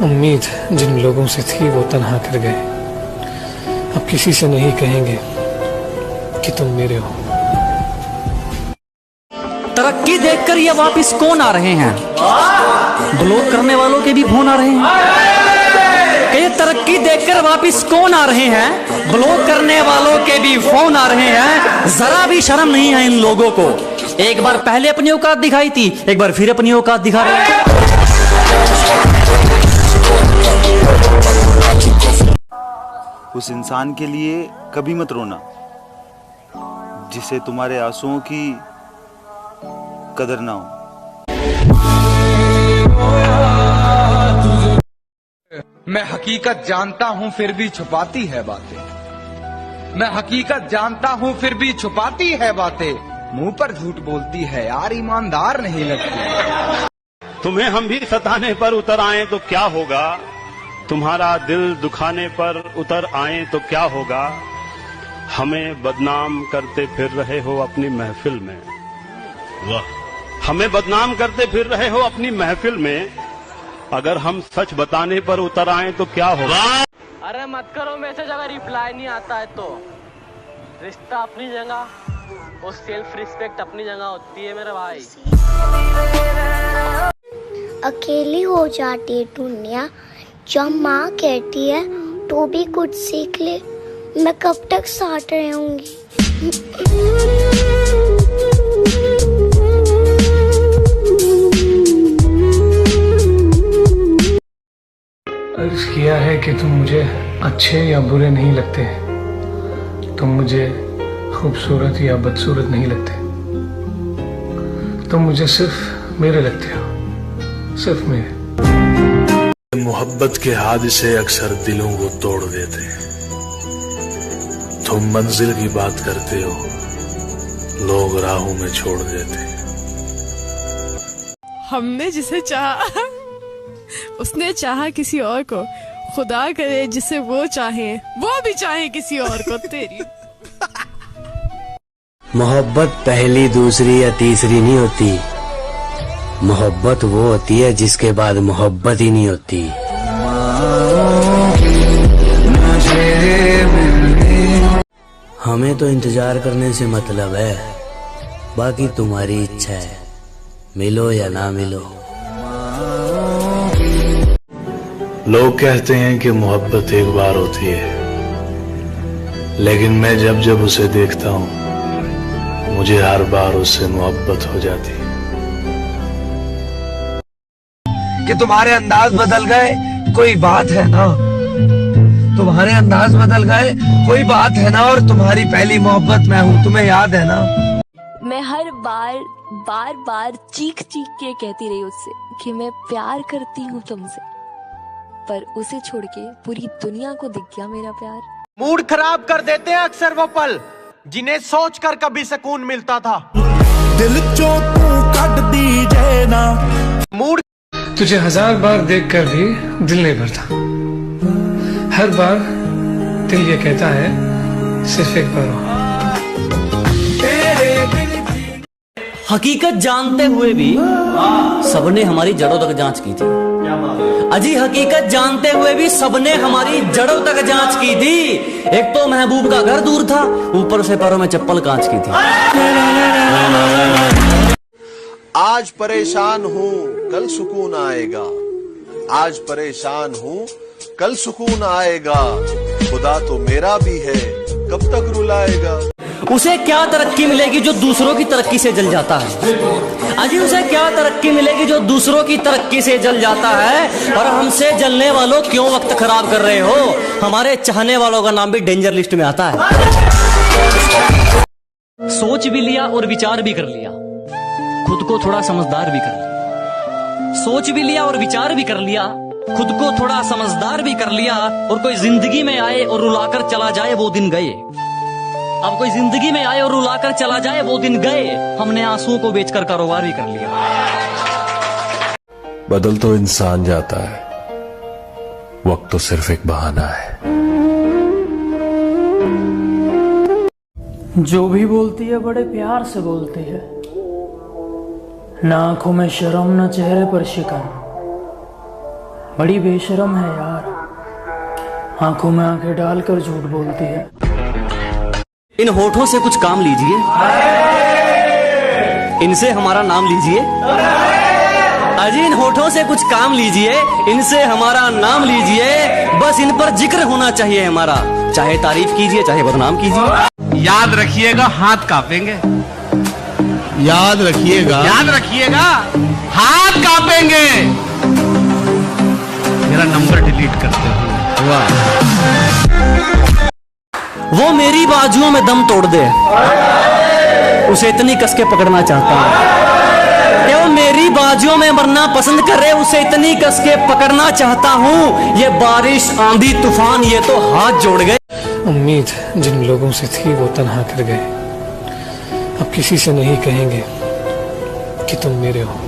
उम्मीद जिन लोगों से थी वो तन्हा कर गए। अब किसी से नहीं कहेंगे कि तुम मेरे हो। तरक्की देखकर ये वापिस कौन आ रहे हैं? ब्लॉक करने वालों के भी फोन आ रहे हैं। ये तरक्की देखकर वापिस कौन आ रहे हैं? ब्लॉक करने वालों के भी फोन आ रहे हैं। जरा भी शर्म नहीं है इन लोगों को। एक बार पहले अपनी औकात दिखाई थी, एक बार फिर अपनी औकात दिखा रहे हैं। उस इंसान के लिए कभी मत रोना जिसे तुम्हारे आंसुओं की कदर ना हो। मैं हकीकत जानता हूं फिर भी छुपाती है बातें। मैं हकीकत जानता हूं फिर भी छुपाती है बातें। मुंह पर झूठ बोलती है यार, ईमानदार नहीं लगती। तुम्हें हम भी सताने पर उतर आए तो क्या होगा? तुम्हारा दिल दुखाने पर उतर आए तो क्या होगा? हमें बदनाम करते फिर रहे हो अपनी महफिल में। वाह! हमें बदनाम करते फिर रहे हो अपनी महफिल में। अगर हम सच बताने पर उतर आए तो क्या होगा? अरे मत करो मैसेज, अगर रिप्लाई नहीं आता है तो। रिश्ता अपनी जगह और सेल्फ रिस्पेक्ट अपनी जगह होती है मेरे भाई। अकेली हो जाती है दुनिया जब माँ कहती है तो भी कुछ सीख ले। मैं कब तक साथ रहूंगी? अर्ज किया है कि तुम मुझे अच्छे या बुरे नहीं लगते। तुम मुझे खूबसूरत या बदसूरत नहीं लगते। तुम मुझे सिर्फ मेरे लगते हो, सिर्फ मेरे। मोहब्बत के हादसे अक्सर दिलों को तोड़ देते हैं। तुम मंजिल की बात करते हो, लोग राहों में छोड़ देते हैं। हमने जिसे चाहा उसने चाहा किसी और को। खुदा करे जिसे वो चाहे वो भी चाहे किसी और को। तेरी मोहब्बत पहली दूसरी या तीसरी नहीं होती। मोहब्बत वो होती है जिसके बाद मोहब्बत ही नहीं होती। हमें तो इंतजार करने से मतलब है, बाकी तुम्हारी इच्छा है, मिलो या ना मिलो। लोग कहते हैं कि मोहब्बत एक बार होती है, लेकिन मैं जब जब उसे देखता हूं मुझे हर बार उससे मोहब्बत हो जाती है। कि तुम्हारे अंदाज बदल गए कोई बात है ना, तुम्हारे अंदाज बदल गए कोई बात है ना, और तुम्हारी पहली मोहब्बत मैं हूँ, तुम्हें याद है ना। मैं हर बार बार चीख के कहती रही उससे कि मैं प्यार करती हूँ तुमसे, पर उसे छोड़ के पूरी दुनिया को दिख गया मेरा प्यार। मूड खराब कर देते हैं अक्सर वो पल जिन्हें सोचकर कभी सुकून मिलता था। दिल चो तू कट दीजे ना। मूड तुझे 1000 बार देखकर भी दिल नहीं भरता। हर बार दिल ये कहता है सिर्फ एक बार हो। हकीकत जानते हुए भी सबने हमारी जड़ों तक जांच की थी। अजी हकीकत जानते हुए भी सबने हमारी जड़ों तक जांच की थी। एक तो महबूब का घर दूर था, ऊपर से पैरों में चप्पल कांच की थी। आज परेशान हूँ कल सुकून आएगा, आज परेशान हूँ कल सुकून आएगा। खुदा तो मेरा भी है कब तक रुलाएगा। उसे क्या तरक्की मिलेगी जो दूसरों की तरक्की से जल जाता है? अजी उसे क्या तरक्की मिलेगी जो दूसरों की तरक्की से जल जाता है? और हमसे जलने वालों क्यों वक्त खराब कर रहे हो? हमारे चाहने वालों का नाम भी डेंजर लिस्ट में आता है। सोच भी लिया और विचार भी कर लिया, खुद को थोड़ा समझदार भी कर लिया। सोच भी लिया और विचार भी कर लिया, खुद को थोड़ा समझदार भी कर लिया। और कोई जिंदगी में आए और रुलाकर चला जाए वो दिन गए। अब कोई जिंदगी में आए और रुलाकर चला जाए वो दिन गए। हमने आंसुओं को बेचकर कारोबार भी कर लिया। बदल तो इंसान जाता है, वक्त तो सिर्फ एक बहाना है। जो भी बोलती है बड़े प्यार से बोलती है, ना आंखों में शर्म ना चेहरे पर शिकन। बड़ी बेशरम है यार, आंखों में आंखें डालकर झूठ बोलती है। इन होठों से कुछ काम लीजिए, इनसे हमारा नाम लीजिए। अजी इन होठों से कुछ काम लीजिए, इनसे हमारा नाम लीजिए। बस इन पर जिक्र होना चाहिए हमारा, चाहे तारीफ कीजिए चाहे बदनाम कीजिए। याद रखिएगा हाथ कांपेंगे, याद रखिएगा हाथ कांपेंगे। मेरा नंबर डिलीट करते हुए। वो मेरी बाजुओं में दम तोड़ दे, उसे इतनी कस के पकड़ना चाहता हूँ कि वो मेरी बाजुओं में मरना पसंद करे, उसे इतनी कस के पकड़ना चाहता हूँ। ये बारिश आंधी तूफान ये तो हाथ जोड़ गए। उम्मीद जिन लोगों से थी वो तन्हा कर गए, अब किसी से नहीं कहेंगे कि तुम मेरे हो।